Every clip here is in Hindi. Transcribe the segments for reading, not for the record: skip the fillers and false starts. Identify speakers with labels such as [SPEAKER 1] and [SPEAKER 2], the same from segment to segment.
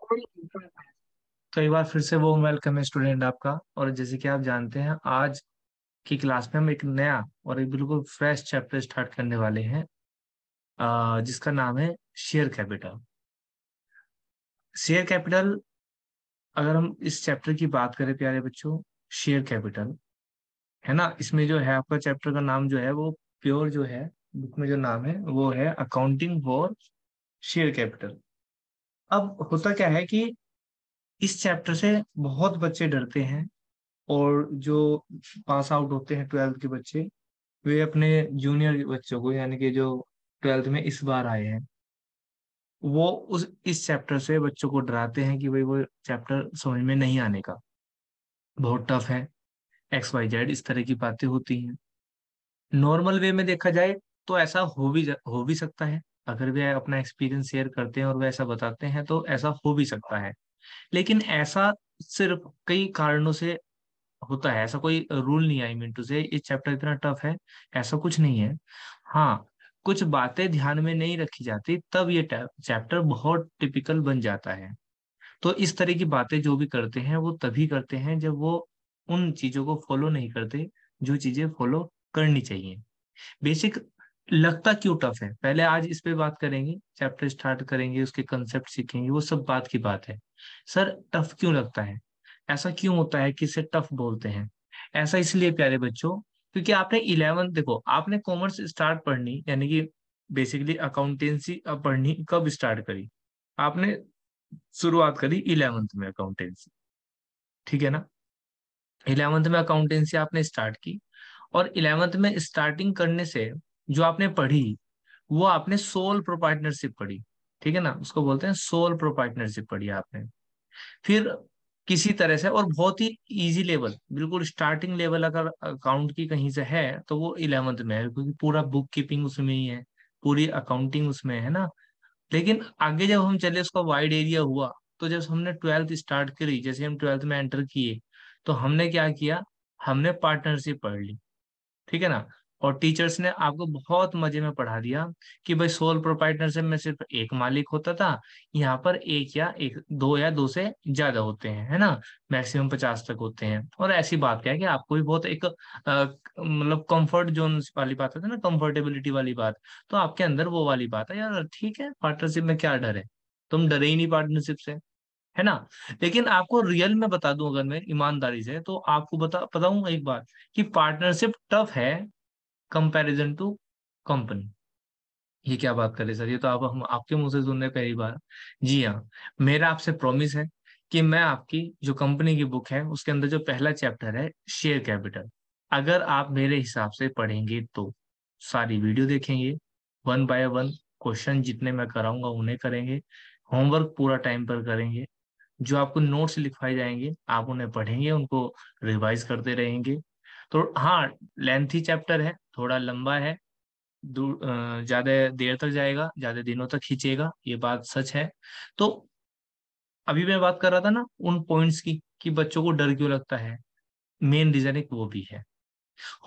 [SPEAKER 1] तो एक बार फिर से वो वेलकम है स्टूडेंट आपका। और जैसे कि आप जानते हैं, आज की क्लास में हम एक नया और एक बिल्कुल फ्रेश चैप्टर स्टार्ट करने वाले हैं, जिसका नाम है शेयर कैपिटल। शेयर कैपिटल, अगर हम इस चैप्टर की बात करें प्यारे बच्चों, शेयर कैपिटल है ना, इसमें जो है आपका चैप्टर का नाम जो है वो प्योर जो है, बुक में जो नाम है वो है अकाउंटिंग फॉर शेयर कैपिटल। अब होता क्या है कि इस चैप्टर से बहुत बच्चे डरते हैं, और जो पास आउट होते हैं ट्वेल्थ के बच्चे, वे अपने जूनियर बच्चों को, यानी कि जो ट्वेल्थ में इस बार आए हैं, वो उस इस चैप्टर से बच्चों को डराते हैं कि भाई वो चैप्टर समझ में नहीं आने का, बहुत टफ है, एक्स वाई जेड इस तरह की बातें होती हैं। नॉर्मल वे में देखा जाए तो ऐसा हो भी सकता है। अगर वे अपना एक्सपीरियंस शेयर करते हैं और वे ऐसा बताते हैं तो ऐसा हो भी सकता है। लेकिन ऐसा सिर्फ कई कारणों से होता है, ऐसा कोई रूल नहीं है मिंटू से ये चैप्टर इतना टफ है, ऐसा कुछ नहीं है। हाँ, कुछ बातें ध्यान में नहीं रखी जाती तब ये चैप्टर बहुत टिपिकल बन जाता है। तो इस तरह की बातें जो भी करते हैं वो तभी करते हैं जब वो उन चीजों को फॉलो नहीं करते जो चीजें फॉलो करनी चाहिए। बेसिक लगता क्यों टफ है, पहले आज इस पे बात करेंगे, चैप्टर स्टार्ट करेंगे, उसके कंसेप्ट सीखेंगे, वो सब बात की बात है। सर टफ क्यों लगता है, ऐसा क्यों होता है कि इसे टफ बोलते हैं? ऐसा इसलिए प्यारे बच्चों, क्योंकि आपने इलेवेंथ, देखो आपने कॉमर्स स्टार्ट पढ़नी, यानी कि बेसिकली अकाउंटेंसी पढ़नी कब स्टार्ट करी? आपने शुरुआत करी इलेवेंथ में अकाउंटेंसी, ठीक है ना? इलेवेंथ में अकाउंटेंसी आपने स्टार्ट की, और इलेवेंथ में स्टार्टिंग करने से जो आपने पढ़ी वो आपने सोल प्रोप्राइटरशिप पढ़ी, ठीक है ना, उसको बोलते हैं सोल प्रोप्राइटरशिप पढ़ी आपने। फिर किसी तरह से, और बहुत ही इजी लेवल, बिल्कुल स्टार्टिंग लेवल अगर अकाउंट की कहीं से है तो वो इलेवेंथ में है, क्योंकि पूरा बुक कीपिंग उसमें ही है, पूरी अकाउंटिंग उसमें है ना। लेकिन आगे जब हम चले, उसका वाइड एरिया हुआ, तो जब हमने ट्वेल्थ स्टार्ट करी, जैसे हम ट्वेल्थ में एंटर किए, तो हमने क्या किया, हमने पार्टनरशिप पढ़ ली, ठीक है ना। और टीचर्स ने आपको बहुत मजे में पढ़ा दिया कि भाई सोल प्रोप्राइटरशिप में सिर्फ एक मालिक होता था, यहाँ पर एक या एक, दो या दो से ज्यादा होते हैं, है ना, मैक्सिमम 50 तक होते हैं। और ऐसी बात क्या है कि आपको भी बहुत एक मतलब कंफर्ट जोन वाली बात होती है ना, कंफर्टेबिलिटी वाली बात, तो आपके अंदर वो वाली बात है यार, ठीक है पार्टनरशिप में क्या डर है, तुम डरे ही नहीं पार्टनरशिप से, है ना। लेकिन आपको रियल में बता दूं, अगर मैं ईमानदारी से, तो आपको बताऊं एक बात, कि पार्टनरशिप टफ है कंपैरिजन टू कंपनी। ये क्या बात करें सर, ये तो आप हम आपके मुंह से सुन रहे हैं पहली बार। जी हाँ, मेरा आपसे प्रॉमिस है कि मैं आपकी जो कंपनी की बुक है उसके अंदर जो पहला चैप्टर है शेयर कैपिटल, अगर आप मेरे हिसाब से पढ़ेंगे तो सारी वीडियो देखेंगे, वन बाय वन क्वेश्चन जितने मैं कराऊंगा उन्हें करेंगे, होमवर्क पूरा टाइम पर करेंगे, जो आपको नोट्स लिखवाए जाएंगे आप उन्हें पढ़ेंगे, उनको रिवाइज करते रहेंगे। तो हाँ, लेंथी चैप्टर है, थोड़ा लंबा है, ज्यादा देर तक जाएगा, ज्यादा दिनों तक खींचेगा, ये बात सच है। तो अभी मैं बात कर रहा था ना उन पॉइंट्स की, कि बच्चों को डर क्यों लगता है, मेन रीजन एक वो भी है।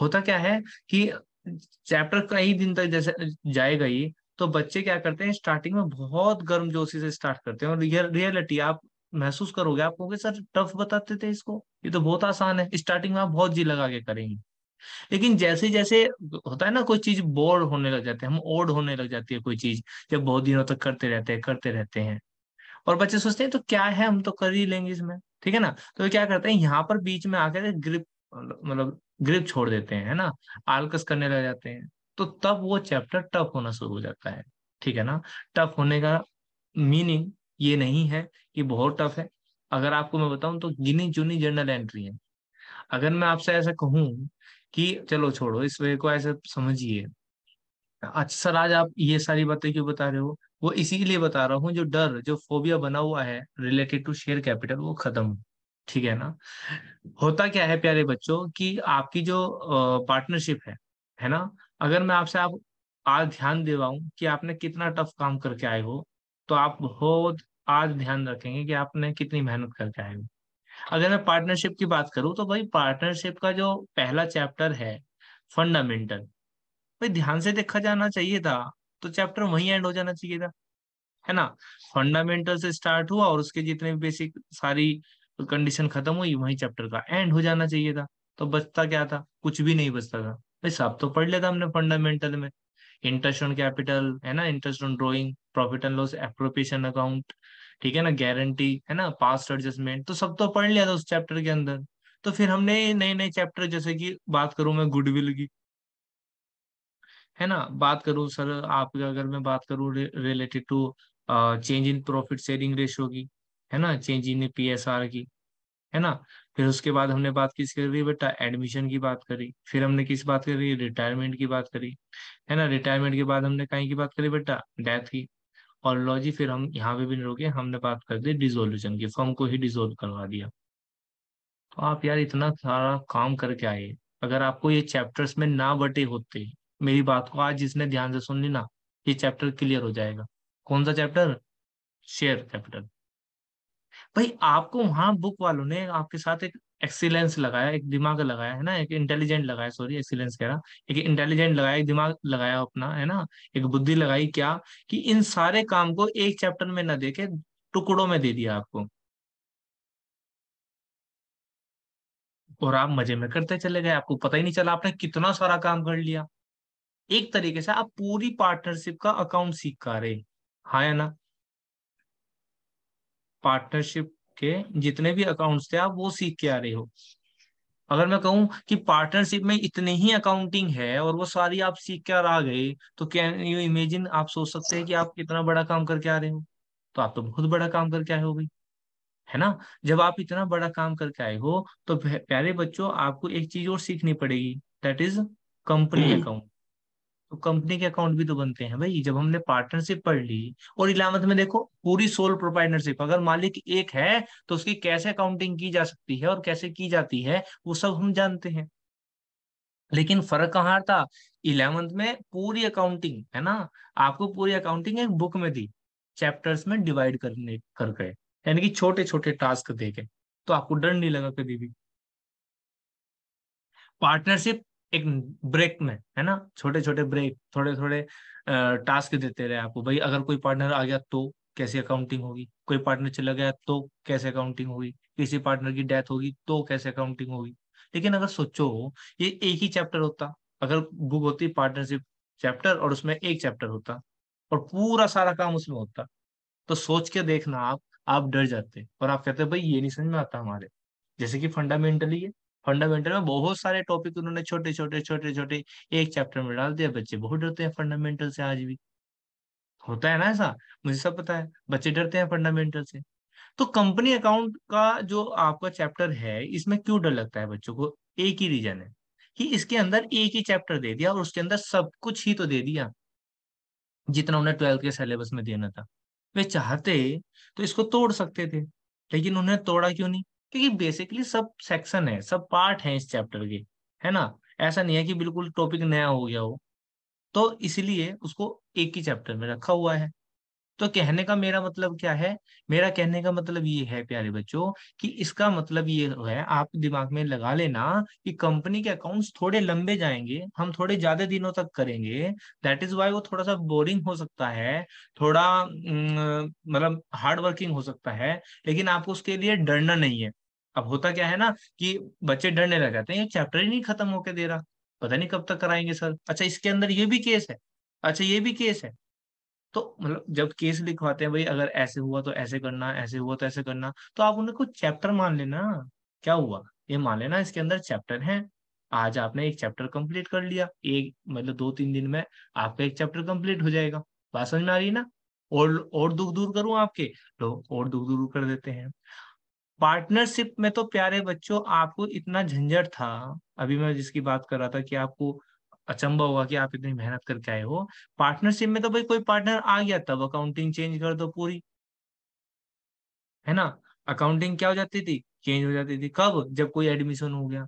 [SPEAKER 1] होता क्या है कि चैप्टर कई दिन तक जैसे जाएगा ही, तो बच्चे क्या करते हैं, स्टार्टिंग में बहुत गर्मजोशी से स्टार्ट करते हैं, और रियलिटी आप महसूस करोगे, आप कहोगे सर टफ बताते थे इसको, ये तो बहुत आसान है, स्टार्टिंग में आप बहुत जी लगा के करेंगे। लेकिन जैसे जैसे होता है ना, कोई चीज बोर होने लग जाते हैं हम, ओड होने लग जाती है कोई चीज, जब बहुत दिनों तक करते रहते हैं, और बच्चे सोचते हैं तो क्या है, हम तो कर ही लेंगे इसमें, ठीक है ना। तो ये क्या करते हैं, यहाँ पर बीच में आकर ग्रिप, मतलब ग्रिप छोड़ देते हैं, है ना, आलकस करने लग जाते हैं, तो तब वो चैप्टर टफ होना शुरू हो जाता है, ठीक है ना। टफ होने का मीनिंग ये नहीं है कि बहुत टफ है। अगर आपको मैं बताऊं तो गिनी चुनी जर्नल एंट्री है। अगर मैं आपसे ऐसा कहूं कि चलो छोड़ो इस वे को, ऐसे समझिए, अच्छा सर आज आप ये सारी बातें क्यों बता रहे हो, वो इसीलिए बता रहा हूँ, जो डर, जो फोबिया बना हुआ है रिलेटेड टू शेयर कैपिटल, वो खत्म हो, ठीक है ना। होता क्या है प्यारे बच्चों, कि आपकी जो पार्टनरशिप है ना, अगर मैं आपसे आप आज ध्यान दिलाऊं कि आपने कितना टफ काम करके आए हो, तो आप बहुत आज ध्यान रखेंगे कि आपने कितनी मेहनत करके आए हो। अगर मैं पार्टनरशिप की बात करूं तो भाई पार्टनरशिप का जो पहला चैप्टर है, फंडामेंटल, भाई ध्यान से देखा जाना चाहिए था, तो चैप्टर वहीं एंड हो जाना चाहिए था, है ना। फंडामेंटल से स्टार्ट हुआ और उसके जितने भी बेसिक सारी कंडीशन खत्म हुई, वहीं चैप्टर का एंड हो जाना चाहिए था। तो बचता क्या था? कुछ भी नहीं बचता था भाई, सब तो पढ़ लिया था हमने फंडामेंटल में। इंटरेस्ट ऑन कैपिटल, है ना, interest on drawing, profit and loss appropriation account, ठीक है ना, गारंटी, है ना, पास्ट एडजस्टमेंट, तो सब तो पढ़ लिया था उस चैप्टर के अंदर। तो फिर हमने नए नए चैप्टर, जैसे कि बात करूं मैं गुडविल की, है ना, बात करूं सर आप, अगर मैं बात करूं related to change in profit sharing ratio की, है ना, चेंज इन पीएसआर की, है ना। फिर उसके बाद हमने बात किस करी बेटा? एडमिशन की बात करी। फिर हमने किस बात करी? रिटायरमेंट की बात करी, है ना। रिटायरमेंट के बाद हमने कहीं की बात करी बेटा? डेथ की। और लो जी, फिर हम यहाँ पे भी नहीं रुके, हमने बात कर दी डिसोल्यूशन की, फर्म को ही डिसोल्व करवा दिया। तो आप यार इतना सारा काम करके आए, अगर आपको ये चैप्टर्स में ना बटे होते, मेरी बात को आज जिसने ध्यान से सुन ली ना, ये चैप्टर क्लियर हो जाएगा। कौन सा चैप्टर? Share capital. भाई आपको वहां बुक वालों ने आपके साथ एक एक्सीलेंस लगाया, एक दिमाग लगाया, है ना, एक इंटेलिजेंट लगाया, सॉरी एक्सीलेंस कह रहा, एक इंटेलिजेंट लगाया, एक दिमाग लगाया अपना, है ना, एक बुद्धि लगाई, क्या कि इन सारे काम को एक चैप्टर में न देके टुकड़ों में दे दिया आपको, और आप मजे में करते चले गए, आपको पता ही नहीं चला आपने कितना सारा काम कर लिया। एक तरीके से आप पूरी पार्टनरशिप का अकाउंट सीख कर रहे। हाँ या ना? पार्टनरशिप के जितने भी अकाउंट्स थे आप वो सीख के आ रहे हो। अगर मैं कहूं कि पार्टनरशिप में इतने ही अकाउंटिंग है और वो सारी आप सीख कर आ गए, तो कैन यू इमेजिन, आप सोच सकते हैं कि आप कितना बड़ा काम करके आ रहे हो। तो आप तो बहुत बड़ा काम करके आए हो भाई, है ना। जब आप इतना बड़ा काम करके आए हो, तो प्यारे बच्चों आपको एक चीज और सीखनी पड़ेगी, दैट इज कंपनी अकाउंट। तो कंपनी के अकाउंट भी तो बनते हैं भाई, जब हमने पार्टनरशिप पढ़ ली। और इलामत में देखो, पूरी सोल प्रोप्राइटरशिप, अगर मालिक एक है तो उसकी कैसे अकाउंटिंग की जा सकती है और कैसे की जाती है, वो सब हम जानते हैं। लेकिन फर्क कहाँ था? इलेवेंथ में पूरी अकाउंटिंग, है ना, आपको पूरी अकाउंटिंग एक बुक में दी, चैप्टर्स में डिवाइड करने कर गए, यानी कि छोटे छोटे टास्क दे के, तो आपको डर नहीं लगा कभी भी। पार्टनरशिप एक ब्रेक में, है ना, छोटे छोटे ब्रेक, थोड़े थोड़े टास्क देते रहे आपको, भाई अगर कोई पार्टनर आ गया तो कैसे अकाउंटिंग होगी, कोई पार्टनर चला गया तो कैसे अकाउंटिंग होगी, किसी पार्टनर की डेथ होगी तो कैसे अकाउंटिंग होगी। लेकिन अगर सोचो, ये एक ही चैप्टर होता, अगर बुक होती पार्टनरशिप चैप्टर और उसमें एक चैप्टर होता और पूरा सारा काम उसमें होता, तो सोच के देखना आप डर जाते और आप कहते भाई ये नहीं समझ में आता हमारे। जैसे कि फंडामेंटली है, फंडामेंटल में बहुत सारे टॉपिक उन्होंने छोटे छोटे छोटे छोटे एक चैप्टर में डाल दिया, बच्चे बहुत डरते हैं फंडामेंटल से आज भी। होता है ना ऐसा, मुझे सब पता है, बच्चे डरते हैं फंडामेंटल से। तो कंपनी अकाउंट का जो आपका चैप्टर है, इसमें क्यों डर लगता है बच्चों को? एक ही रीजन है कि इसके अंदर एक ही चैप्टर दे दिया और उसके अंदर सब कुछ ही तो दे दिया जितना उन्हें ट्वेल्थ के सिलेबस में देना था। वे चाहते तो इसको तोड़ सकते थे, लेकिन उन्हें तोड़ा क्यों नहीं? क्योंकि बेसिकली सब सेक्शन है, सब पार्ट है इस चैप्टर के, है ना। ऐसा नहीं है कि बिल्कुल टॉपिक नया हो गया हो, तो इसलिए उसको एक ही चैप्टर में रखा हुआ है। तो कहने का मेरा मतलब क्या है? मेरा कहने का मतलब ये है प्यारे बच्चों, कि इसका मतलब ये है, आप दिमाग में लगा लेना कि कंपनी के अकाउंट्स थोड़े लंबे जाएंगे, हम थोड़े ज्यादा दिनों तक करेंगे। दैट इज वाई वो थोड़ा सा बोरिंग हो सकता है, थोड़ा मतलब हार्ड वर्किंग हो सकता है, लेकिन आपको उसके लिए डरना नहीं है। अब होता क्या है ना, कि बच्चे डरने लग जाते हैं, ये चैप्टर ही नहीं खत्म होके दे रहा, पता नहीं कब तक कराएंगे सर, अच्छा इसके अंदर ये भी केस है, अच्छा ये भी केस है। तो मतलब जब केस लिखवाते हैं, भाई अगर ऐसे हुआ तो ऐसे करना, ऐसे हुआ तो ऐसे करना, तो आप उन्हें कुछ चैप्टर मान लेना। क्या हुआ? ये मान लेना इसके अंदर चैप्टर है। आज आपने एक चैप्टर कंप्लीट कर लिया, एक मतलब 2-3 दिन में आपका एक चैप्टर कंप्लीट हो जाएगा। बात समझ में आ रही है ना? और दुख दूर करूं आपके? तो और दुख दूर कर देते हैं। पार्टनरशिप में तो प्यारे बच्चों आपको इतना झंझट था, अभी मैं जिसकी बात कर रहा था कि आपको अचंभा हुआ कि आप इतनी मेहनत करके आए हो। पार्टनरशिप में तो भाई कोई पार्टनर आ गया तब अकाउंटिंग चेंज कर दो पूरी, है ना। अकाउंटिंग क्या हो जाती थी? चेंज हो जाती थी कब? जब कोई एडमिशन हो गया,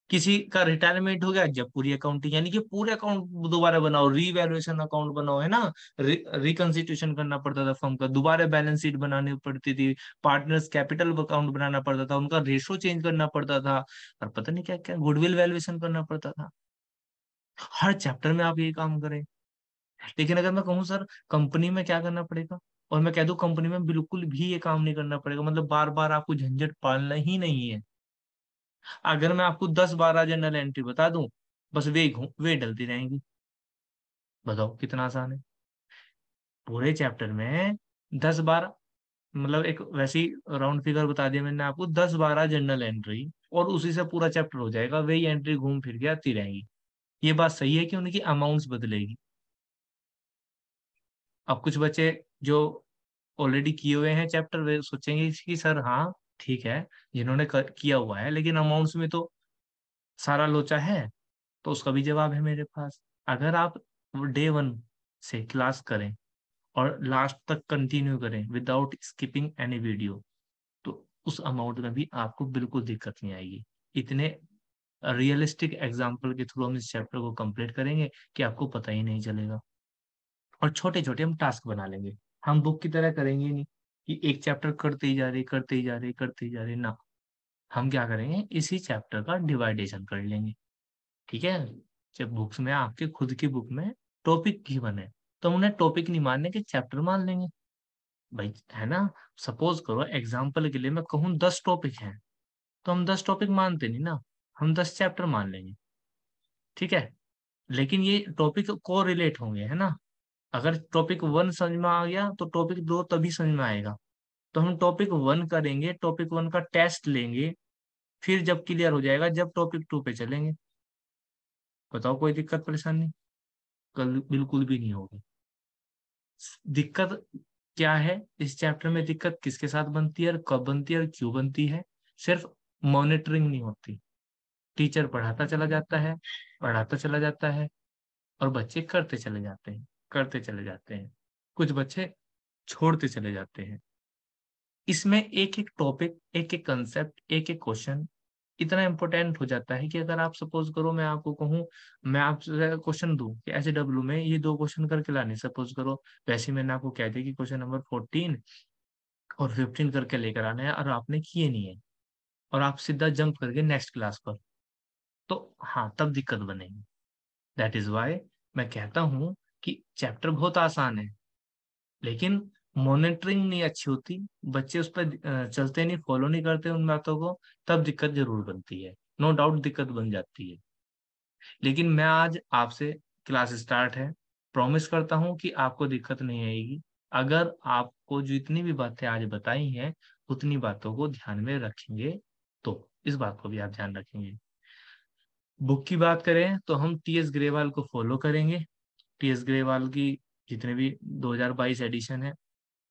[SPEAKER 1] किसी का रिटायरमेंट हो गया, जब पूरी अकाउंटिंग, यानी कि पूरे अकाउंट दोबारा बनाओ, रीवैल्यूएशन अकाउंट बनाओ, है ना। रिकंस्टिट्यूशन करना पड़ता था फर्म का, दोबारा बैलेंस शीट बनानी पड़ती थी, पार्टनर्स कैपिटल अकाउंट बनाना पड़ता था, उनका रेशो चेंज करना पड़ता था, और पता नहीं क्या क्या गुडविल वैल्यूएशन करना पड़ता था। हर चैप्टर में आप ये काम करें। लेकिन अगर मैं कहूँ सर कंपनी में क्या करना पड़ेगा, और मैं कह दूं कंपनी में बिल्कुल भी ये काम नहीं करना पड़ेगा, मतलब बार बार आपको झंझट पालना ही नहीं है। अगर मैं आपको 10-12 जनरल एंट्री बता दूं, बस वे डलती रहेंगी। बताओ कितना आसान है। पूरे चैप्टर में 10-12, मतलब एक वैसी राउंड फिगर बता दिया मैंने आपको, 10-12 जनरल एंट्री, और उसी से पूरा चैप्टर हो जाएगा, वही एंट्री घूम फिर के आती रहेंगी। ये बात सही है कि उनकी अमाउंट्स बदलेगी। अब कुछ बच्चे जो ऑलरेडी किए हुए हैं चैप्टर, वे सोचेंगे कि सर हाँ ठीक है, जिन्होंने किया हुआ है, लेकिन अमाउंट्स में तो सारा लोचा है। तो उसका भी जवाब है मेरे पास। अगर आप डे 1 से क्लास करें और लास्ट तक कंटिन्यू करें विदाउट स्किपिंग एनी वीडियो, तो उस अमाउंट में भी आपको बिल्कुल दिक्कत नहीं आएगी। इतने रियलिस्टिक एग्जाम्पल के थ्रू हम इस चैप्टर को कंप्लीट करेंगे कि आपको पता ही नहीं चलेगा। और छोटे छोटे हम टास्क बना लेंगे। हम बुक की तरह करेंगे नहीं कि एक चैप्टर करते ही जा रहे करते ही जा रहे करते ही जा रहे ना। हम क्या करेंगे, इसी चैप्टर का डिवाइडेशन कर लेंगे। ठीक है। जब बुक्स में, आपके खुद की बुक में टॉपिक की बने, तो हम उन्हें टॉपिक नहीं मानने के चैप्टर मान लेंगे भाई, है ना। सपोज करो एग्जाम्पल के लिए मैं कहूँ 10 टॉपिक हैं, तो हम 10 टॉपिक मानते नहीं ना, हम 10 चैप्टर मान लेंगे। ठीक है। लेकिन ये टॉपिक को रिलेट होंगे, है ना। अगर टॉपिक 1 समझ में आ गया तो टॉपिक 2 तभी समझ में आएगा। तो हम टॉपिक 1 करेंगे, टॉपिक 1 का टेस्ट लेंगे, फिर जब क्लियर हो जाएगा, जब टॉपिक 2 पे चलेंगे। बताओ कोई दिक्कत परेशानी? कल बिल्कुल भी नहीं होगी। दिक्कत क्या है इस चैप्टर में, दिक्कत किसके साथ बनती है और कब बनती है और क्यों बनती है? सिर्फ मॉनिटरिंग नहीं होती। टीचर पढ़ाता चला जाता है, पढ़ाता चला जाता है, और बच्चे करते चले जाते हैं, करते चले जाते हैं। कुछ बच्चे छोड़ते चले जाते हैं। इसमें एक एक टॉपिक, एक एक कंसेप्ट, एक एक क्वेश्चन इतना इंपॉर्टेंट हो जाता है कि अगर आप सपोज करो, मैं आपको कहूँ, मैं आपसे क्वेश्चन दूं कि SW में ये 2 क्वेश्चन करके लाने, सपोज करो, वैसे ही मैंने आपको कह दिया कि क्वेश्चन नंबर 14 और 15 करके लेकर आना है, और आपने किए नहीं है, और आप सीधा जंप करके नेक्स्ट क्लास पर, तो हाँ तब दिक्कत बनेगी। दैट इज वाई मैं कहता हूँ कि चैप्टर बहुत आसान है, लेकिन मॉनिटरिंग नहीं अच्छी होती, बच्चे उस पर चलते नहीं, फॉलो नहीं करते उन बातों को, तब दिक्कत जरूर बनती है। नो डाउट दिक्कत बन जाती है। लेकिन मैं आज आपसे, क्लास स्टार्ट है, प्रॉमिस करता हूँ कि आपको दिक्कत नहीं आएगी। अगर आपको जितनी भी बातें आज बताई हैं, उतनी बातों को ध्यान में रखेंगे, तो इस बात को भी आप ध्यान रखेंगे। बुक की बात करें तो हम TS ग्रेवाल को फॉलो करेंगे। TS ग्रेवाल की जितने भी 2022 एडिशन है,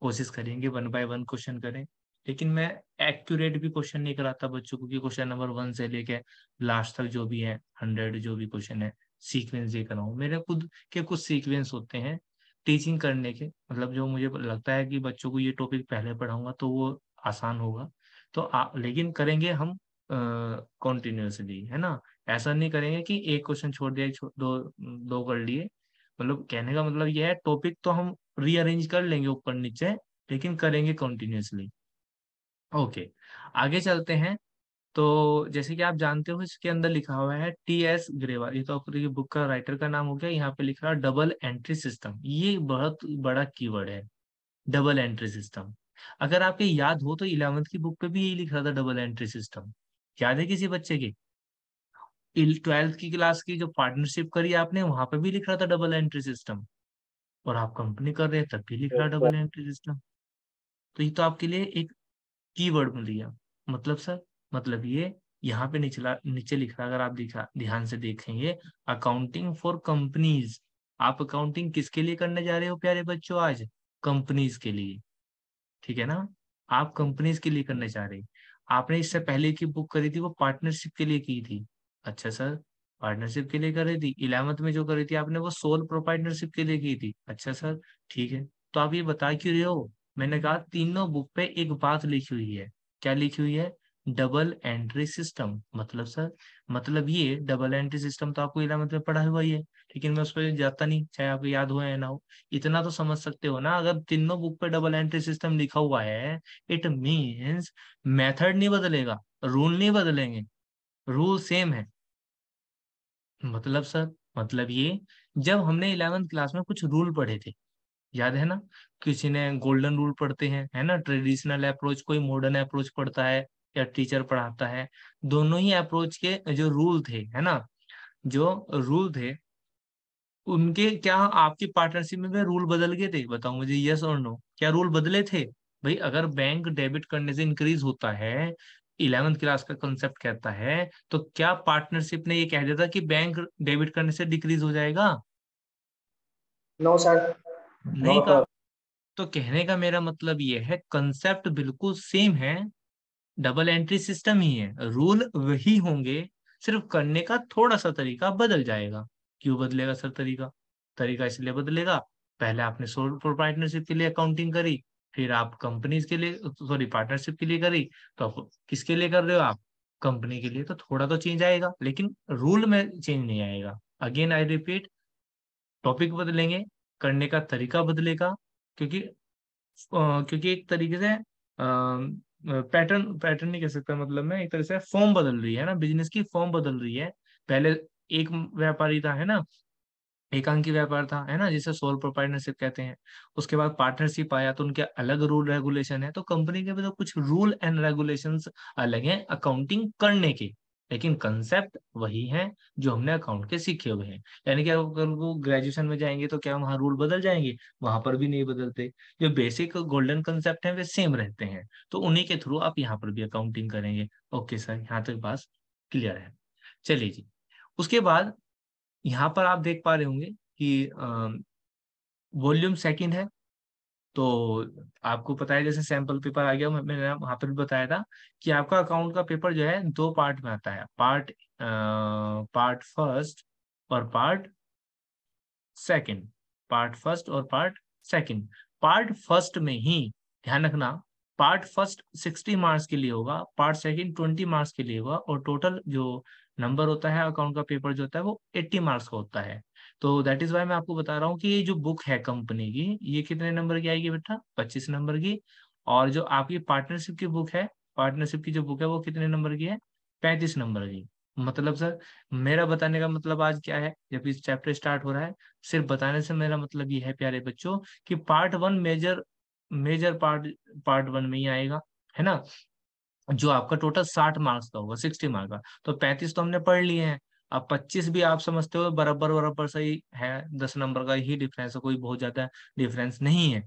[SPEAKER 1] कोशिश करेंगे 1 बाय 1 क्वेश्चन करें। लेकिन मैं एक्यूरेट भी क्वेश्चन नहीं कराता बच्चों को कि क्वेश्चन नंबर 1 से लेके लास्ट तक जो भी है, 100 जो भी क्वेश्चन है, सीक्वेंस ये कराऊं। मेरे खुद के कुछ सीक्वेंस होते हैं टीचिंग करने के, मतलब जो मुझे लगता है कि बच्चों को ये टॉपिक पहले पढ़ाऊंगा तो वो आसान होगा। तो लेकिन करेंगे हम कॉन्टिन्यूसली, है ना। ऐसा नहीं करेंगे कि एक क्वेश्चन छोड़ दिया, दो दो कर लिए। मतलब कहने का मतलब ये है, टॉपिक तो हम रीअरेंज कर लेंगे ऊपर नीचे, लेकिन करेंगे कंटिन्यूअसली। ओके, आगे चलते हैं। तो जैसे कि आप जानते हो, इसके अंदर लिखा हुआ है TS ग्रेवाल, ये तो आपकी बुक का राइटर का नाम हो गया। यहाँ पे लिख रहा है डबल एंट्री सिस्टम, ये बहुत बड़ा कीवर्ड है, डबल एंट्री सिस्टम। अगर आपके याद हो तो 11वीं की बुक पे भी यही लिख रहा था, डबल एंट्री सिस्टम। याद है किसी बच्चे के? 12वीं की क्लास की जो पार्टनरशिप करी आपने, वहां पे भी लिख रहा था डबल एंट्री सिस्टम, और आप कंपनी कर रहे हैं तब भी लिख रहा है डबल एंट्री सिस्टम। तो ये तो आपके लिए एक कीवर्ड मिल गया। मतलब सर, मतलब ये यहाँ पे निचला नीचे लिख रहा है, अगर आप दिखा ध्यान से देखेंगे, अकाउंटिंग फॉर कंपनीज। आप अकाउंटिंग किसके लिए करने जा रहे हो प्यारे बच्चों आज? कंपनीज के लिए। ठीक है ना। आप कंपनीज के लिए करने जा रहे हैं। आपने इससे पहले की बुक करी थी वो पार्टनरशिप के लिए की थी। अच्छा सर, पार्टनरशिप के लिए कर रही थी। 11वीं में जो करी थी आपने वो सोल प्रोप्राइटरशिप के लिए की थी। अच्छा सर, ठीक है। तो आप ये बता क्यों रहे हो? मैंने कहा तीनों बुक पे एक बात लिखी हुई है। क्या लिखी हुई है? Double entry system. मतलब सर, मतलब ये डबल एंट्री सिस्टम तो आपको 11वीं में पढ़ा हुआ ही है, लेकिन मैं उस पर जाता नहीं, चाहे आपको याद हो या ना हो। इतना तो समझ सकते हो ना, अगर तीनों बुक पे डबल एंट्री सिस्टम लिखा हुआ है, इट मीन्स मेथड नहीं बदलेगा, रूल नहीं बदलेंगे, रूल सेम है। मतलब सर, मतलब ये, जब हमने 11वीं क्लास में कुछ रूल पढ़े थे, याद है ना, किसी ने गोल्डन रूल पढ़ते हैं, है ना, ट्रेडिशनल अप्रोच, कोई मॉडर्न अप्रोच पढ़ता है या टीचर पढ़ाता है। दोनों ही अप्रोच के जो रूल थे, है ना, जो रूल थे उनके, क्या आपकी पार्टनरशिप में भी रूल बदल गए थे? बताओ मुझे, यस और नो, क्या रूल बदले थे? भाई अगर बैंक डेबिट करने से इंक्रीज होता है, 11th क्लास का कंसेप्ट कहता है, तो क्या पार्टनरशिप ने ये कह दिया था कि बैंक डेबिट करने से डिक्रीज हो जाएगा?
[SPEAKER 2] नो सर,
[SPEAKER 1] नहीं
[SPEAKER 2] नॉट
[SPEAKER 1] कहा।
[SPEAKER 2] ऑल।
[SPEAKER 1] तो कहने का मेरा मतलब ये है, कंसेप्ट बिल्कुल सेम है, डबल एंट्री सिस्टम ही है, रूल वही होंगे, सिर्फ करने का थोड़ा सा तरीका बदल जाएगा। क्यों बदलेगा सर तरीका? तरीका इसलिए बदलेगा, पहले आपने सोल प्रोप्राइटरशिप के लिए अकाउंटिंग करी, फिर आप कंपनीज के लिए, सॉरी, पार्टनरशिप के लिए करी, तो आप किसके लिए कर रहे हो? आप कंपनी के लिए। तो थोड़ा तो चेंज आएगा, लेकिन रूल में चेंज नहीं आएगा। अगेन आई रिपीट, टॉपिक बदलेंगे, करने का तरीका बदलेगा, क्योंकि क्योंकि एक तरीके से पैटर्न पैटर्न नहीं कह सकता, मतलब मैं, एक तरह से फॉर्म बदल रही है ना, बिजनेस की फॉर्म बदल रही है। पहले एक व्यापारी था, है ना, एकांकी व्यापार था, है ना, जिसे सोल प्रोप्राइटरशिप कहते हैं। उसके बाद पार्टनरशिप आया तो उनके अलग रूल रेगुलेशन है, तो कंपनी के भी तो कुछ रूल एंड रेगुलेशंस अलग हैं अकाउंटिंग करने के, लेकिन कंसेप्ट वही है जो हमने अकाउंट के सीखे हुए हैं। यानी कि अगर वो ग्रेजुएशन में जाएंगे तो क्या वहाँ रूल बदल जाएंगे? वहां पर भी नहीं बदलते। जो बेसिक गोल्डन कंसेप्ट है वे सेम रहते हैं, तो उन्हीं के थ्रू आप यहाँ पर भी अकाउंटिंग करेंगे। ओके सर, यहाँ तक बात क्लियर है। चलिए जी, उसके बाद यहाँ पर आप देख पा रहे होंगे कि वॉल्यूम सेकंड है। तो आपको पता है, जैसे सैंपल पेपर आ गया, मैंने वहां पर भी बताया था कि आपका अकाउंट का पेपर जो है दो पार्ट में आता है, पार्ट फर्स्ट और पार्ट सेकंड। पार्ट फर्स्ट और पार्ट सेकंड। पार्ट फर्स्ट में ही ध्यान रखना, पार्ट फर्स्ट 60 मार्क्स के लिए होगा, पार्ट सेकंड 20 मार्क्स के लिए होगा, और टोटल जो नंबर होता है अकाउंट का पेपर जो होता है वो 80 मार्क्स का होता है। तो दैट इज वाई मैं आपको बता रहा हूँ कि ये जो बुक है कंपनी की, ये कितने नंबर की आएगी बेटा? 25 नंबर की। और जो आपकी पार्टनरशिप की बुक है, पार्टनरशिप की जो बुक है वो कितने नंबर की है? 35 नंबर की। मतलब सर, मेरा बताने का मतलब आज क्या है, जब इस चैप्टर स्टार्ट हो रहा है, सिर्फ बताने से मेरा मतलब ये है प्यारे बच्चों, कि part one major major part part one में ही आएगा, है ना, जो आपका टोटल 60 मार्क्स का होगा, 60 मार्क्स का। तो 35 तो हमने पढ़ लिए हैं। अब 25 भी आप समझते हो बराबर बराबर सही है, 10 नंबर का ही डिफरेंस है, कोई बहुत ज्यादा डिफरेंस नहीं है।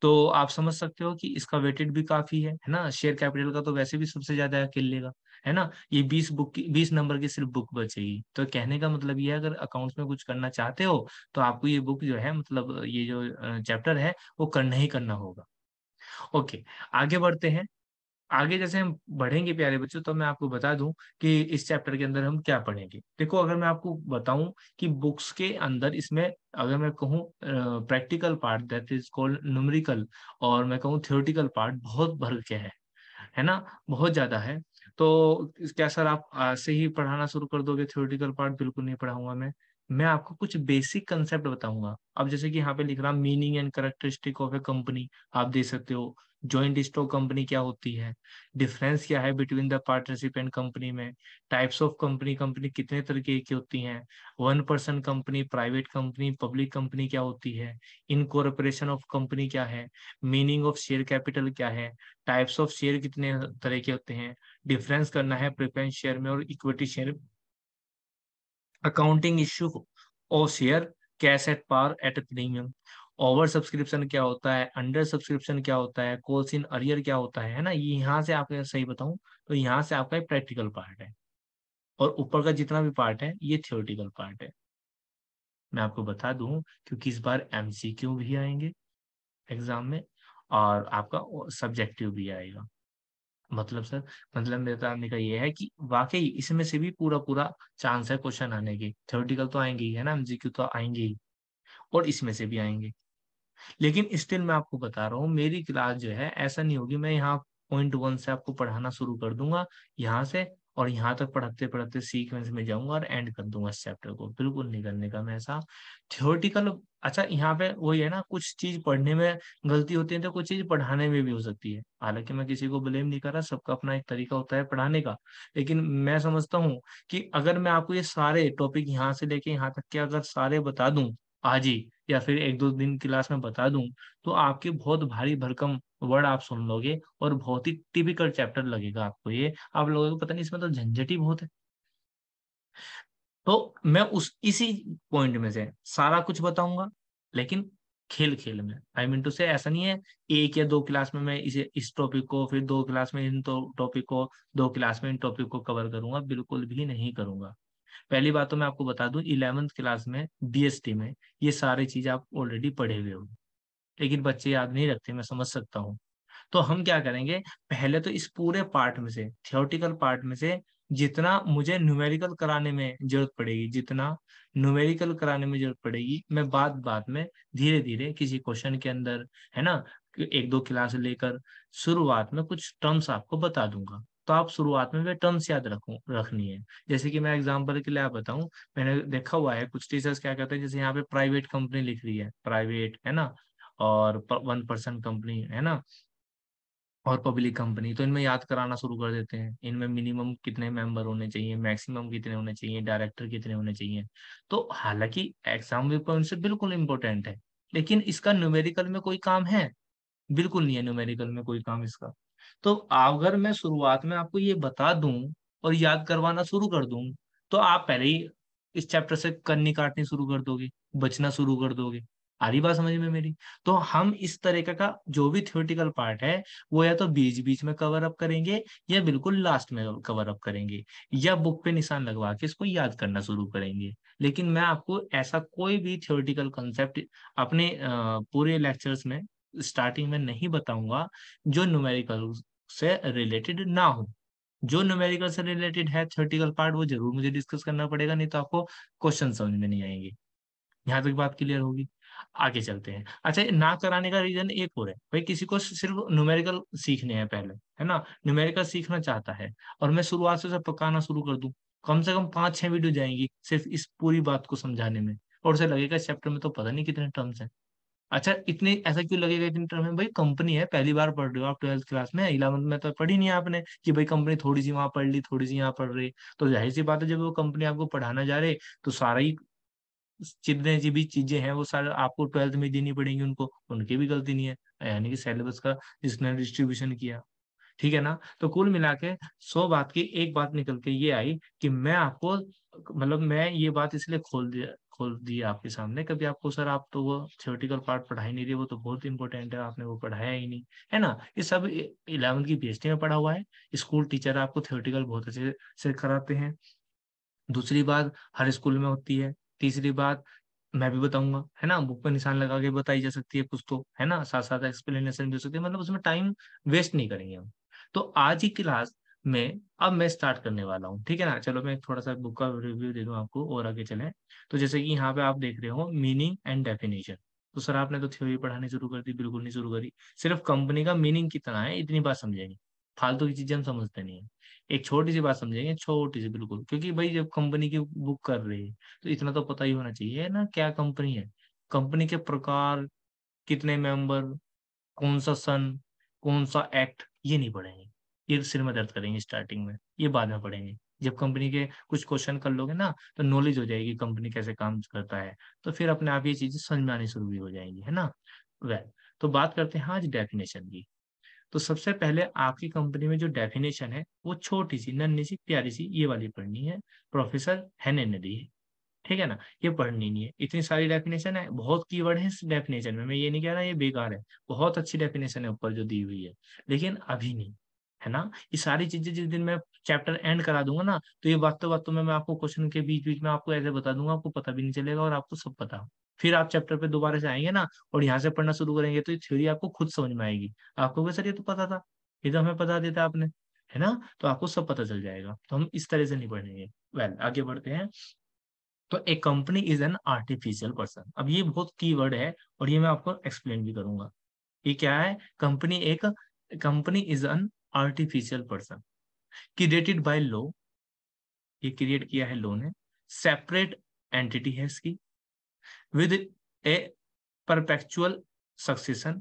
[SPEAKER 1] तो आप समझ सकते हो कि इसका वेटेड भी काफी है ना। शेयर कैपिटल का तो वैसे भी सबसे ज्यादा अकेलेगा, है ना। ये 20 नंबर की सिर्फ बुक बचेगी। तो कहने का मतलब ये है, अगर अकाउंट्स में कुछ करना चाहते हो तो आपको ये बुक जो है, मतलब ये जो चैप्टर है वो करना ही करना होगा। ओके, आगे बढ़ते हैं। आगे जैसे हम बढ़ेंगे प्यारे बच्चों, तो मैं आपको बता दूं कि इस चैप्टर के अंदर हम क्या पढ़ेंगे। देखो, अगर मैं आपको बताऊं कि बुक्स के अंदर इसमें, अगर मैं कहूँ practical part that is called numerical, और मैं कहूँ थ्योरेटिकल पार्ट, बहुत भर के है ना, बहुत ज्यादा है। तो क्या सर आप आज से ही पढ़ाना शुरू कर दोगे? थ्योरेटिकल पार्ट बिल्कुल नहीं पढ़ाऊंगा मैं आपको कुछ बेसिक कंसेप्ट बताऊंगा। अब जैसे कि यहाँ पे लिख रहा meaning and characteristic of A company, आप देख सकते हो। जॉइंट स्टॉक कंपनी क्या होती है, डिफरेंस क्या है between the partnership and company में, टाइप्स ऑफ कंपनी, कंपनी कितने तरीके की होती हैं, 1 person company, private company, public company क्या होती है, इनकॉर्पोरेशन ऑफ कंपनी क्या है, मीनिंग ऑफ शेयर कैपिटल क्या है, टाइप्स ऑफ शेयर कितने तरह के होते हैं, डिफरेंस करना है प्रेफरेंस शेयर में और equity share, accounting issue of share, cash at par at premium, over subscription क्या होता है, अंडर सब्सक्रिप्शन क्या होता है, कॉल्स इन अरियर क्या होता है ना। ये यहाँ से आपको सही बताऊं तो यहाँ से आपका प्रैक्टिकल पार्ट है, और ऊपर का जितना भी पार्ट है ये थियोरेटिकल पार्ट है। मैं आपको बता दूं, क्योंकि इस बार एमसीक्यू भी आएंगे एग्जाम में, और आपका सब्जेक्टिव भी आएगा। मतलब सर, मतलब मेरे बताने का ये है कि वाकई इसमें से भी पूरा पूरा चांस है क्वेश्चन आने की। थ्योरेटिकल तो आएंगे ही, है ना, एमसीक्यू तो आएंगे ही, और इसमें से भी आएंगे। लेकिन स्टिल मैं आपको बता रहा हूँ, मेरी क्लास जो है ऐसा नहीं होगी, मैं यहाँ पॉइंट 1 से आपको पढ़ाना शुरू कर दूंगा, यहाँ से, और यहाँ तक पढ़ाते पढ़ाते सीक्वेंस में जाऊंगा और एंड कर दूंगा इस चैप्टर को। बिल्कुल नहीं करने का मैं ऐसा थ्योरेटिकल। अच्छा, यहाँ पे वही है ना, कुछ चीज पढ़ने में गलती होती है तो कुछ चीज पढ़ाने में भी हो सकती है। हालांकि मैं किसी को ब्लेम नहीं कर रहा, सबका अपना एक तरीका होता है पढ़ाने का। लेकिन मैं समझता हूँ कि अगर मैं आपको ये सारे टॉपिक यहाँ से लेके यहाँ तक के अगर सारे बता दूं, आज ही या फिर 1-2 दिन क्लास में बता दूँ, तो आपके बहुत भारी भरकम वर्ड आप सुन लोगे और बहुत ही टिपिकल चैप्टर लगेगा आपको ये। आप लोगों को पता नहीं इसमें तो झंझट ही बहुत है। तो मैं उस इसी पॉइंट में से सारा कुछ बताऊँगा, लेकिन खेल-खेल में। आई मीन टू से ऐसा नहीं है 1 या 2 क्लास में मैं इसे इस टॉपिक को, फिर 2 क्लास में इन तो टॉपिक को, 2 क्लास में इन टॉपिक को कवर करूँगा, बिल्कुल भी नहीं करूँगा। पहली बात तो मैं आपको बता दूँ 11th क्लास में बीएसटी में ये सारी चीज़ आप ऑलरेडी पढ़े हुए हो। लेकिन बच्चे याद नहीं रखते, मैं समझ सकता हूँ। तो हम क्या करेंगे, पहले तो इस पूरे पार्ट में से, थ्योरेटिकल पार्ट में से जितना मुझे न्यूमेरिकल कराने में ज़रूरत पड़ेगी, जितना न्यूमेरिकल कराने में ज़रूरत पड़ेगी, मैं बात-बात में धीरे-धीरे किसी क्वेश्चन के अंदर, है ना? 1-2 क्लास लेकर शुरुआत में कुछ टर्म्स आपको बता दूँगा। तो आप शुरुआत में वे टर्म्स याद रखनी है। जैसे कि मैं एग्ज़ाम्पल के लिए आप बताऊँ, मैंने देखा हुआ है कुछ टीचर्स क्या करते हैं, जैसे यहाँ पे प्राइवेट कंपनी लिख रही है, प्राइवेट, है ना? और प 1 पर्सन कंपनी, है ना? और पब्लिक कंपनी, तो इनमें याद कराना शुरू कर देते हैं। इनमें मिनिमम कितने मेंबर होने चाहिए, मैक्सिमम कितने होने चाहिए, डायरेक्टर कितने होने चाहिए। तो हालाँकि एग्ज़ाम में कॉन्सेप्ट बिल्कुल इम्पोर्टेंट है, लेकिन इसका न्यूमेरिकल में कोई काम है? बिल्कुल नहीं है न्यूमेरिकल में कोई काम इसका। तो अगर मैं शुरुआत में आपको ये बता दूँ और याद करवाना शुरू कर दूँ, तो आप पहले ही इस चैप्टर से कन्नी काटनी शुरू कर दोगे, बचना शुरू कर दोगे। आ रही बात समझ में मेरी? तो हम इस तरीके का जो भी थ्योरेटिकल पार्ट है, वो या तो बीच-बीच में कवर अप करेंगे या बिल्कुल लास्ट में कवर अप करेंगे या बुक पे निशान लगवा के इसको याद करना शुरू करेंगे। लेकिन मैं आपको ऐसा कोई भी थ्योरेटिकल कांसेप्ट अपने पूरे लेक्चर्स में स्टार्टिंग में नहीं बताऊँगा, जो न्यूमेरिकल से रिलेटेड ना हो। जो न्यूमेरिकल से रिलेटेड है थ्योरेटिकल पार्ट वो ज़रूर मुझे डिस्कस करना पड़ेगा, नहीं तो आपको क्वेश्चन समझ में नहीं आएँगे। यहाँ तक बात क्लियर होगी? आगे चलते हैं। अच्छा ये ना कराने का रीज़न एक और है, भई किसी को सिर्फ़ न्यूमेरिकल सीखने हैं पहले, है ना? न्यूमेरिकल सीखना चाहता है और मैं शुरुआत से उसे पकाना शुरू कर दूँ, कम से कम 5-6 वीडियो जाएँगी सिर्फ़ इस पूरी बात को समझाने में और उसे लगेगा इस चैप्टर में तो पता नहीं कितने टर्म्स हैं। अच्छा इतने ऐसा क्यों लगेगा इतने टर्म है? भाई कंपनी है, पहली बार पढ़ रहे हो आप 12th क्लास में, 11th में तो पढ़ी नहीं है आपने कि भाई कंपनी थोड़ी-सी वहाँ पढ़ ली, थोड़ी-सी यहाँ पढ़ रही। तो ज़ाहिर-सी बात है जब वो कंपनी आपको पढ़ाना जा रहे, तो सारा ही जितने जी भी चीज़ें हैं वो सारा आपको 12th में देनी पड़ेंगी उनको, उनकी भी गलती नहीं है। यानी कि सिलेबस का जिसने डिस्ट्रीब्यूशन किया, ठीक है ना? तो कुल मिला के 100 बात की एक बात निकल के ये आई कि मैं आपको मतलब मैं ये बात इसलिए खोल दी आपके सामने कभी आपको सर आप तो वो थ्योरेटिकल पार्ट पढ़ा ही नहीं रहे, वो तो बहुत इम्पोर्टेंट है, आपने वो पढ़ाया ही नहीं, है ना? ये सब 11th की पीएचडी में पढ़ा हुआ है। स्कूल टीचर आपको थ्योरेटिकल बहुत अच्छे से कराते हैं। दूसरी बात हर स्कूल में होती है। तीसरी बात मैं भी बताऊँगा, है ना? बुक पे निशान लगा के बताई जा सकती है कुछ तो, है ना? साथ-साथ एक्सप्लेनेशन भी हो सकती है, मतलब उसमें टाइम वेस्ट नहीं करेंगे हम। तो आज की क्लास में अब मैं स्टार्ट करने वाला हूँ, ठीक है ना? चलो मैं थोड़ा-सा बुक का रिव्यू दे दूँ आपको और आगे चलें। तो जैसे कि यहाँ पे आप देख रहे हो मीनिंग एंड डेफिनिशन। तो सर आपने तो थ्योरी पढ़ानी शुरू कर दी, बिल्कुल नहीं शुरू करी। सिर्फ़ कंपनी का मीनिंग कितना है इतनी बात समझेंगे। फालतू की चीज़ें हम समझते नहीं हैं। एक छोटी-सी बात समझेंगे, छोटी-सी बिल्कुल, क्योंकि भई जब कंपनी की बुक कर रहे हैं, तो इतना तो पता ही होना चाहिए ना क्या कंपनी है। कंपनी के प्रकार, कितने मेंबर, कौन-सा सन, कौन-सा एक्ट, ये नहीं पढ़ेंगे। ये सिर में दर्द करेंगे स्टार्टिंग में, ये बाद में पढ़ेंगे। जब कंपनी के कुछ क्वेश्चन कर लोगे ना, तो नॉलेज हो जाएगी कंपनी कैसे काम करता है, तो फिर अपने आप ये चीज़ें समझ में आनी शुरू भी हो जाएँगी, है ना? वेल तो बात करते हैं आज डेफिनिशन की। तो सबसे पहले आपकी कंपनी में जो डेफिनेशन है, वो छोटी-सी, नन्ही-सी, प्यारी-सी ये वाली पढ़नी है। प्रोफेसर हैने ने दी है, ठीक है ना? ये पढ़नी नहीं है। इतनी सारी डेफिनेशन है, बहुत कीवर्ड है इस डेफिनेशन में। मैं ये नहीं कह रहा ये बेकार है, बहुत अच्छी डेफिनेशन है ऊपर जो दी हुई है, लेकिन अभी नहीं, है ना? ये सारी चीज़ें जिस दिन मैं चैप्टर एंड करा दूँगा ना, तो ये बातों-बातों में मैं आपको क्वेश्चन के बीच-बीच में आपको ऐसे बता दूँगा, आपको पता भी नहीं चलेगा और आपको सब पता हो। फिर आप चैप्टर पे दोबारा से आएँगे ना और यहाँ से पढ़ना शुरू करेंगे, तो ये थ्योरी आपको खुद समझ में आएगी। आप कहोगे सर ये तो पता था, ये तो हमें बता दिया था आपने, है ना? तो आपको सब पता चल जाएगा। तो हम इस तरह से नहीं पढ़ेंगे। वेल आगे बढ़ते हैं। तो a company is an artificial person. अब ये बहुत कीवर्ड है और ये मैं आपको एक्सप्लेन भी करूँगा। ये क्या है? Company is an artificial person created by law, ये क्रिएट किया है लॉ ने, सेपरेट एंटिटी है इसकी with A perpetual succession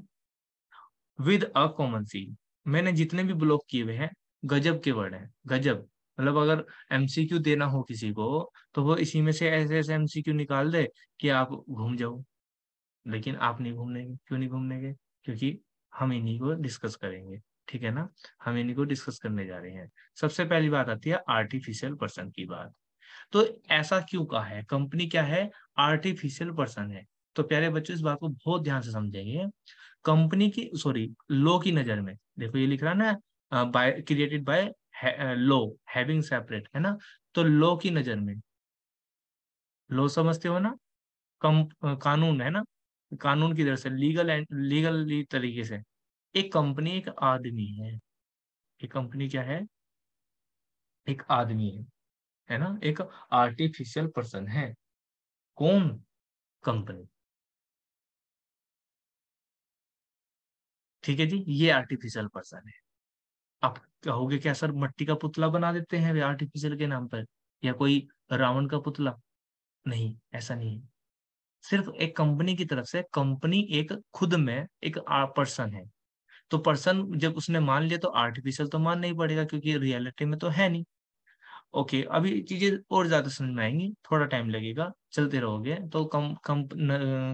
[SPEAKER 1] with a common seal. मैंने जितने भी ब्लॉक किए हुए हैं, गज़ब के वर्ड हैं, गज़ब। मतलब अगर एमसीक्यू देना हो किसी को तो वो इसी में से ऐसे ऐसे एमसीक्यू निकाल दे कि आप घूम जाओ, लेकिन आप नहीं घूमने के। क्यों नहीं घूमने के? क्योंकि हम इन्हीं को डिस्कस करेंगे, ठीक है ना। हम इन्हीं को डिस्कस करने जा रहे हैं। सबसे पहली बात आती है आर्टिफिशियल पर्सन की बात। तो ऐसा क्यों कहा है? कंपनी क्या है? आर्टिफिशियल पर्सन है। तो प्यारे बच्चों इस बात को बहुत ध्यान से समझेंगे। कंपनी की, सॉरी, लॉ की नजर में, देखो ये लिख रहा है ना, by created by law, having separate, है ना। तो लॉ की नजर में, लॉ समझते हो ना, कम कानून, है ना। कानून की तरह से, लीगल तरीके से एक कंपनी एक आदमी है। एक कंपनी क्या है? एक आदमी है ना, एक आर्टिफिशियल पर्सन है। कौन? कंपनी। ठीक है जी, ये आर्टिफिशियल पर्सन है। आप कहोगे क्या सर, मट्टी का पुतला बना देते हैं वे आर्टिफिशियल के नाम पर, या कोई रावण का पुतला? नहीं, ऐसा नहीं है। सिर्फ एक कंपनी की तरफ से, कंपनी एक खुद में एक पर्सन है। तो पर्सन जब उसने मान लिया तो आर्टिफिशियल तो मानना ही पड़ेगा, क्योंकि रियलिटी में तो है नहीं। ओके, अभी चीजें और ज्यादा समझ में आएंगी, थोड़ा टाइम लगेगा, चलते रहोगे तो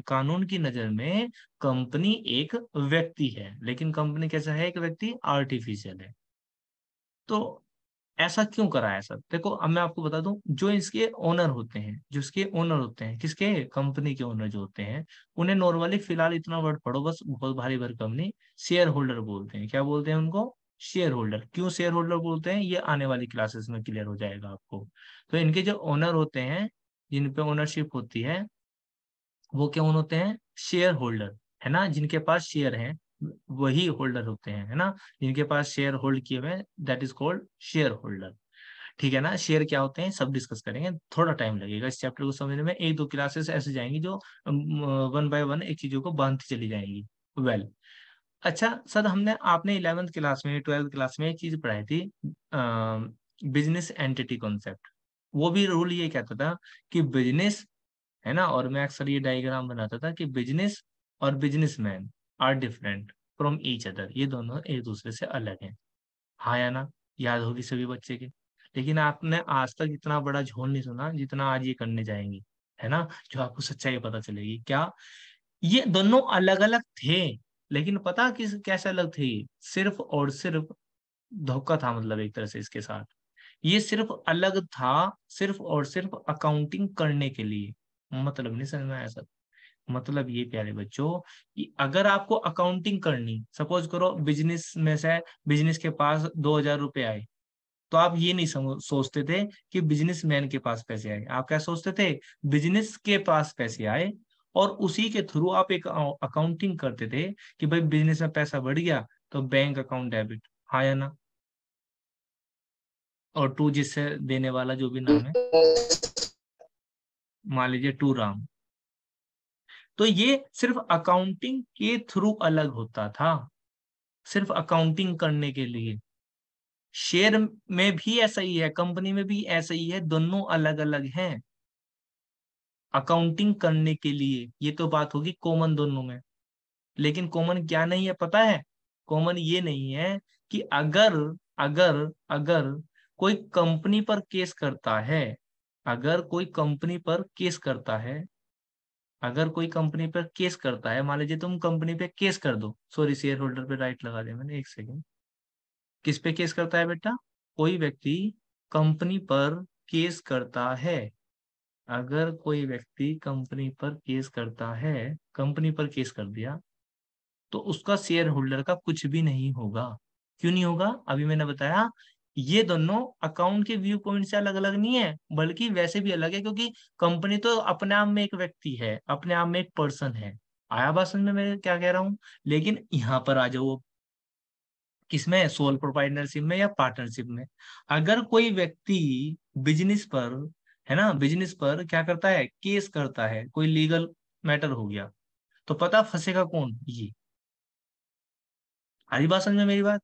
[SPEAKER 1] कानून की नजर में कंपनी एक व्यक्ति है, लेकिन कंपनी कैसा है? एक व्यक्ति आर्टिफिशियल है। तो ऐसा क्यों करा है सर? देखो अब मैं आपको बता दूं, जो इसके ओनर होते हैं, जो इसके ओनर होते हैं, किसके? कंपनी के ओनर जो होते हैं, उन्हें नॉर्मली, फिलहाल इतना वर्ड पढ़ो बस, बहुत भारी भरकम नहीं, शेयर होल्डर बोलते हैं। क्या बोलते हैं उनको? Share holder. क्यों शेयर होल्डर बोलते हैं, ये आने वाली क्लासेस में क्लियर हो जाएगा आपको। तो इनके जो ओनर होते हैं, जिन पे ओनरशिप होती है, वो क्या होते हैं? शेयर होल्डर, है ना। जिनके पास शेयर है वही होल्डर होते हैं, है ना। जिनके पास शेयर होल्ड किए हुए हैं, that is called share holder. ठीक है ना। शेयर क्या होते हैं सब डिस्कस करेंगे, थोड़ा टाइम लगेगा इस चैप्टर को समझने में। एक दो क्लासेस ऐसे जाएंगी जो वन बाय वन एक चीजों को बांधती चली जाएंगी। वेल, अच्छा सर, हमने आपने 11th क्लास में, 12th क्लास में एक चीज पढ़ाई थी, बिजनेस एंटिटी कॉन्सेप्ट। वो भी रूल ये कहता था कि बिजनेस, है ना, और मैं अक्सर ये डायग्राम बनाता था कि बिजनेस और businessman are different from each other. ये दोनों एक दूसरे से अलग हैं। हाँ या ना? याद होगी सभी बच्चे के। लेकिन आपने आज तक इतना बड़ा झोल नहीं सुना जितना आज ये करने जाएंगे, है ना। जो आपको सच्चाई पता चलेगी क्या, ये दोनों अलग अलग थे, लेकिन पता किस कैसे अलग थे? सिर्फ और सिर्फ धोखा था, मतलब एक तरह से इसके साथ। ये सिर्फ अलग था, सिर्फ और सिर्फ अकाउंटिंग करने के लिए। मतलब नहीं समझ में आया सर? मतलब ये प्यारे बच्चों, कि अगर आपको अकाउंटिंग करनी, सपोज करो बिजनेस में से, बिजनेस के पास 2,000 रुपए आए, तो आप ये नहीं सोचते थे कि बिजनेसमैन के पास पैसे आए। आप क्या सोचते थे? बिजनेस के पास पैसे आए, और उसी के थ्रू आप एक अकाउंटिंग करते थे कि भाई बिजनेस में पैसा बढ़ गया तो बैंक अकाउंट डेबिट। हाँ या ना? और टू जिससे देने वाला जो भी नाम है, मान लीजिए टू राम। तो ये सिर्फ अकाउंटिंग के थ्रू अलग होता था, सिर्फ अकाउंटिंग करने के लिए। शेयर में भी ऐसा ही है, कंपनी में भी ऐसा ही है, दोनों अलग अलग हैं अकाउंटिंग करने के लिए। ये तो बात होगी कॉमन दोनों में। लेकिन कॉमन क्या नहीं है पता है? कॉमन ये नहीं है कि अगर अगर अगर कोई कंपनी पर केस करता है, अगर कोई कंपनी पर केस करता है, अगर कोई कंपनी पर केस करता है, मान लीजिए तुम कंपनी पे केस कर दो, सॉरी शेयर होल्डर पे राइट लगा दिया मैंने, एक सेकेंड। किस पे केस करता है बेटा? कोई व्यक्ति कंपनी पर केस करता है। अगर कोई व्यक्ति कंपनी पर केस करता है, कंपनी पर केस कर दिया, तो उसका शेयर होल्डर का कुछ भी नहीं होगा। क्यों नहीं होगा? अभी मैंने बताया, ये दोनों अकाउंट के व्यू पॉइंट से अलग अलग नहीं है, बल्कि वैसे भी अलग है, क्योंकि कंपनी तो अपने आप में एक व्यक्ति है, अपने आप में एक पर्सन है। आया बात समझ में मैं क्या कह रहा हूँ? लेकिन यहाँ पर आ जाओ, किसमें? सोल प्रोप्राइटरशिप में या पार्टनरशिप में। अगर कोई व्यक्ति बिजनेस पर, है ना, बिजनेस पर क्या करता है? केस करता है, कोई लीगल मैटर हो गया, तो पता फंसेगा कौन? ये। आई बात समझ में मेरी बात?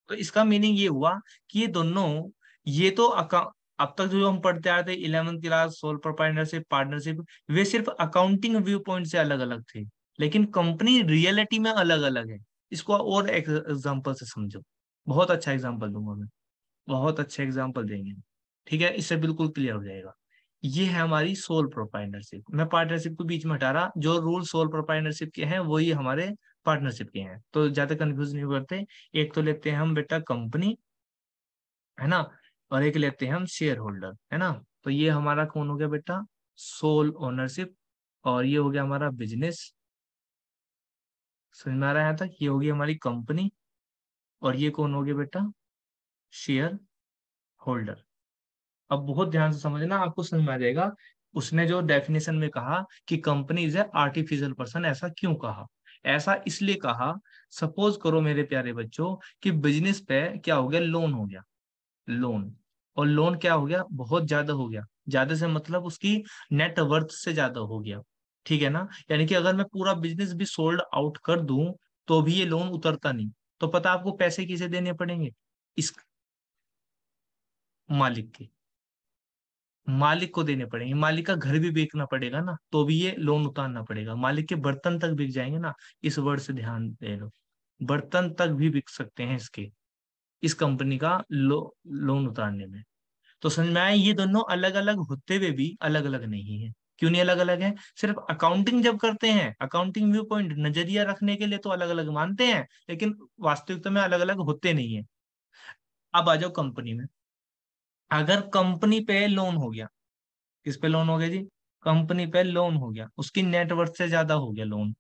[SPEAKER 1] तो इसका मीनिंग ये हुआ कि ये दोनों, ये तो अब तक जो हम पढ़ते आए थे 11th class, sole proprietorship, partnership, वे सिर्फ अकाउंटिंग व्यू पॉइंट से अलग अलग थे, लेकिन कंपनी रियलिटी में अलग अलग है। इसको और एक एग्जाम्पल से समझो, बहुत अच्छा एग्जाम्पल दूंगा मैं, बहुत अच्छा एग्जाम्पल देंगे, ठीक है, इससे बिल्कुल क्लियर हो जाएगा। ये है हमारी सोल प्रोप्राइटरशिप। मैं पार्टनरशिप को बीच में हटा रहा, जो रूल सोल प्रोप्राइटरशिप के हैं वही हमारे पार्टनरशिप के हैं, तो ज्यादा कंफ्यूज नहीं करते। एक तो लेते हैं हम बेटा कंपनी, है ना, और एक लेते हैं हम शेयर होल्डर, है ना। तो ये हमारा कौन हो गया बेटा, सोल ओनरशिप, और ये हो गया हमारा बिजनेस। समझ में आ रहा है यहाँ तक, ये होगी हमारी कंपनी, और ये कौन हो गया बेटा, शेयर होल्डर। अब बहुत ध्यान से समझना, आपको समझ में आ जाएगा। उसने जो डेफिनेशन में कहा कि company is a artificial person, ऐसा क्यों कहा? ऐसा इसलिए कहा, सपोज करो मेरे प्यारे बच्चों कि बिजनेस पे क्या हो गया, लोन हो गया, लोन। और लोन क्या हो गया, बहुत ज्यादा हो गया, ज्यादा से मतलब उसकी नेट वर्थ से ज्यादा हो गया, ठीक है ना। यानी कि अगर मैं पूरा बिजनेस भी सोल्ड आउट कर दूं तो भी ये लोन उतरता नहीं। तो पता आपको पैसे किसे देने पड़ेंगे, इस मालिक के, मालिक को देने पड़ेंगे। मालिक का घर भी बेचना पड़ेगा ना, तो भी ये लोन उतारना पड़ेगा। मालिक के बर्तन तक बिक जाएंगे ना, इस वर्ड से ध्यान दे लो, बर्तन तक भी बिक सकते हैं इसके, इस कंपनी का लोन उतारने में। तो समझ में आया, ये दोनों अलग अलग होते हुए भी अलग अलग नहीं है। क्यों नहीं अलग अलग है? सिर्फ अकाउंटिंग जब करते हैं, अकाउंटिंग व्यू पॉइंट नजरिया रखने के लिए तो अलग अलग मानते हैं, लेकिन वास्तविकता में अलग अलग होते नहीं है। अब आ जाओ कंपनी में। अगर कंपनी पे लोन हो गया, किस पे लोन हो गया जी, कंपनी पे लोन हो गया, उसकी नेटवर्थ से ज्यादा हो गया लोन,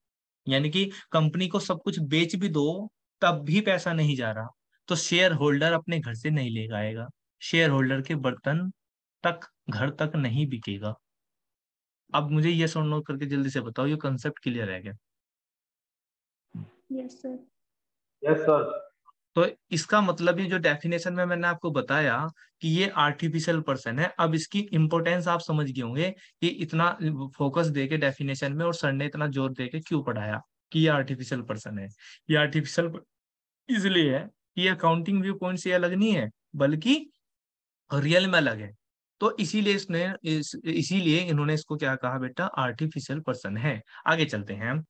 [SPEAKER 1] यानी कि कंपनी को सब कुछ बेच भी दो तब भी पैसा नहीं जा रहा, तो शेयर होल्डर अपने घर से नहीं लेगा आएगा, शेयर होल्डर के बर्तन तक घर तक नहीं बिकेगा। अब मुझे ये सुन नोट करके जल्दी से बताओ, ये कंसेप्ट क्लियर है क्या?
[SPEAKER 3] Yes sir.
[SPEAKER 2] Yes sir.
[SPEAKER 1] तो इसका मतलब ये जो डेफिनेशन में मैंने आपको बताया कि ये आर्टिफिशियल पर्सन है, अब इसकी इंपॉर्टेंस आप समझ गए होंगे कि इतना फोकस दे के डेफिनेशन में और सर ने इतना जोर दे के क्यों पढ़ाया कि ये आर्टिफिशियल पर्सन है। ये आर्टिफिशियल इसलिए है कि अकाउंटिंग व्यू पॉइंट से अलग नहीं है, बल्कि रियल में अलग है। तो इसीलिए इन्होंने इसको क्या कहा बेटा, आर्टिफिशियल पर्सन है। आगे चलते हैं हम।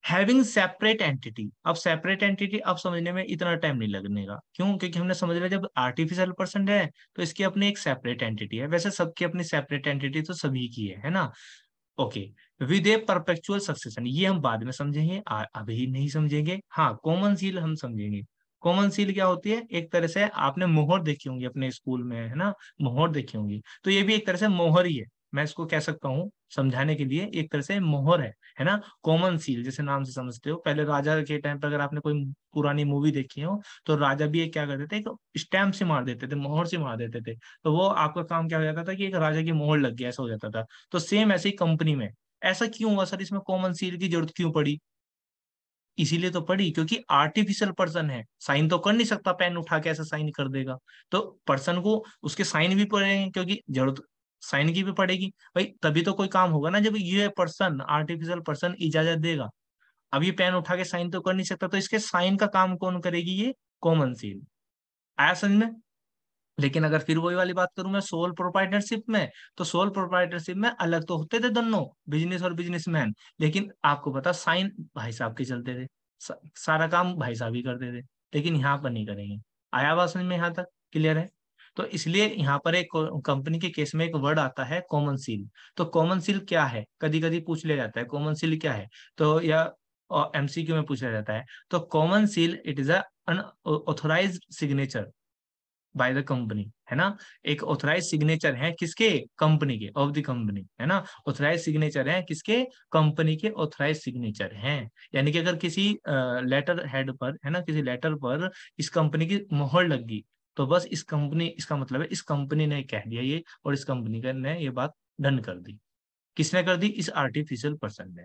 [SPEAKER 1] हैविंग सेपरेट एंटिटी, अब सेपरेट एंटिटी अब समझने में इतना टाइम नहीं लगने का, क्यों? क्योंकि हमने समझ लिया जब आर्टिफिशियल पर्सन है तो इसकी अपनी एक सेपरेट एंटिटी है। वैसे सबकी अपनी सेपरेट एंटिटी तो सभी की है ना। Okay, with A perpetual succession, ये हम बाद में समझेंगे, अभी नहीं समझेंगे। हाँ, कॉमन सील हम समझेंगे। कॉमन सील क्या होती है? एक तरह से आपने मोहर देखी होंगी अपने स्कूल में, है ना, मोहर देखी होंगी, तो ये भी एक तरह से मोहर ही है। मैं इसको कह सकता हूँ समझाने के लिए, एक तरह से मोहर है ना। कॉमन सील जैसे नाम से समझते हो, पहले राजा के टाइम पर अगर आपने कोई पुरानी मूवी देखी हो तो राजा भी एक क्या करते थे, एक स्टैम्प से मार देते थे, मोहर से मार देते थे, तो वो आपका काम क्या हो जाता था कि एक राजा की मोहर लग गया, ऐसा हो जाता था। तो सेम ऐसे ही कंपनी में ऐसा क्यों हुआ सर, इसमें कॉमन सील की जरूरत क्यों पड़ी? इसीलिए तो पड़ी क्योंकि आर्टिफिशियल पर्सन है, साइन तो कर नहीं सकता, पेन उठा के ऐसा साइन कर देगा। तो पर्सन को उसके साइन भी पड़ेंगे, क्योंकि जरूरत साइन की भी पड़ेगी भाई, तभी तो कोई काम होगा ना, जब ये पर्सन आर्टिफिशियल पर्सन इजाजत देगा। अब ये पेन उठा के साइन तो कर नहीं सकता, तो इसके साइन का काम कौन करेगी, ये कॉमन सील। आया समझ में? लेकिन अगर फिर वही वाली बात करूं मैं सोल प्रोप्राइटरशिप में, तो सोल प्रोप्राइटरशिप में अलग तो होते थे दोनों, बिजनेस और बिजनेसमैन, लेकिन आपको पता साइन भाई साहब के चलते थे, सारा काम भाई साहब ही करते थे, लेकिन यहाँ पर नहीं करेंगे। आया बात समझ में यहाँ तक, क्लियर है? तो इसलिए यहाँ पर एक कंपनी के केस में एक वर्ड आता है कॉमन सील। तो कॉमन सील क्या है, कभी कभी पूछ लिया जाता है कॉमन सील क्या है, तो या एमसीक्यू में पूछा जाता है। तो common seal it is unauthorised signature by the company, है ना। एक ऑथराइज सिग्नेचर है किसके, कंपनी के, ऑफ द कंपनी, है ना। ऑथराइज सिग्नेचर है किसके, कंपनी के ऑथराइज सिग्नेचर हैं। यानी कि अगर किसी लेटर हेड पर, है ना, किसी लेटर पर इस कंपनी की मोहर लग गई, तो बस इस कंपनी, इसका मतलब है इस कंपनी ने कह दिया ये, और इस कंपनी ने ये बात डन कर दी। किसने कर दी, इस आर्टिफिशियल पर्सन ने।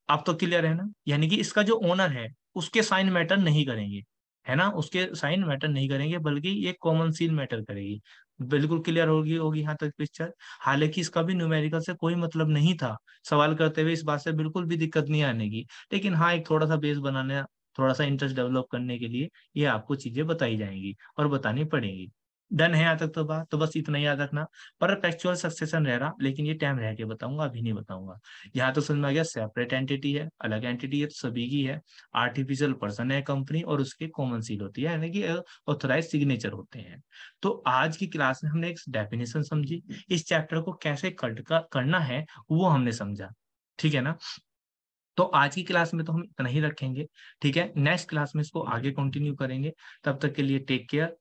[SPEAKER 1] अब तो क्लियर है ना, यानी कि इसका जो ओनर है उसके साइन मैटर नहीं करेंगे, है ना, उसके साइन मैटर नहीं करेंगे, बल्कि ये कॉमन सील मैटर करेगी। बिल्कुल क्लियर होगी होगी यहाँ तक पिक्चर। हालांकि इसका भी न्यूमेरिकल से कोई मतलब नहीं था, सवाल करते हुए इस बात से बिल्कुल भी दिक्कत नहीं आने की, लेकिन हाँ एक थोड़ा सा बेस बनाने, थोड़ा सा इंटरेस्ट डेवलप करने के लिए ये आपको चीजें बताई जाएंगी और बतानी पड़ेंगी। डन है यहाँ तक तो बात, तो बस इतना ही याद रखना। परपेचुअल सक्सेशन रह रहा, लेकिन ये टाइम रह के बताऊंगा, अभी नहीं बताऊंगा। यहाँ तो समझ में आ गया, सेपरेट एंटिटी है, अलग एंटिटी है, तो सभी की है। आर्टिफिशियल पर्सन है कंपनी, और उसके कॉमन सील होती है, यानी कि ऑथराइज सिग्नेचर होते हैं। तो आज की क्लास में हमने एक डेफिनेशन समझी, इस चैप्टर को कैसे करना है वो हमने समझा। ठीक है ना? तो आज की क्लास में तो हम इतना ही रखेंगे। ठीक है, नेक्स्ट क्लास में इसको आगे कंटिन्यू करेंगे। तब तक के लिए टेक केयर।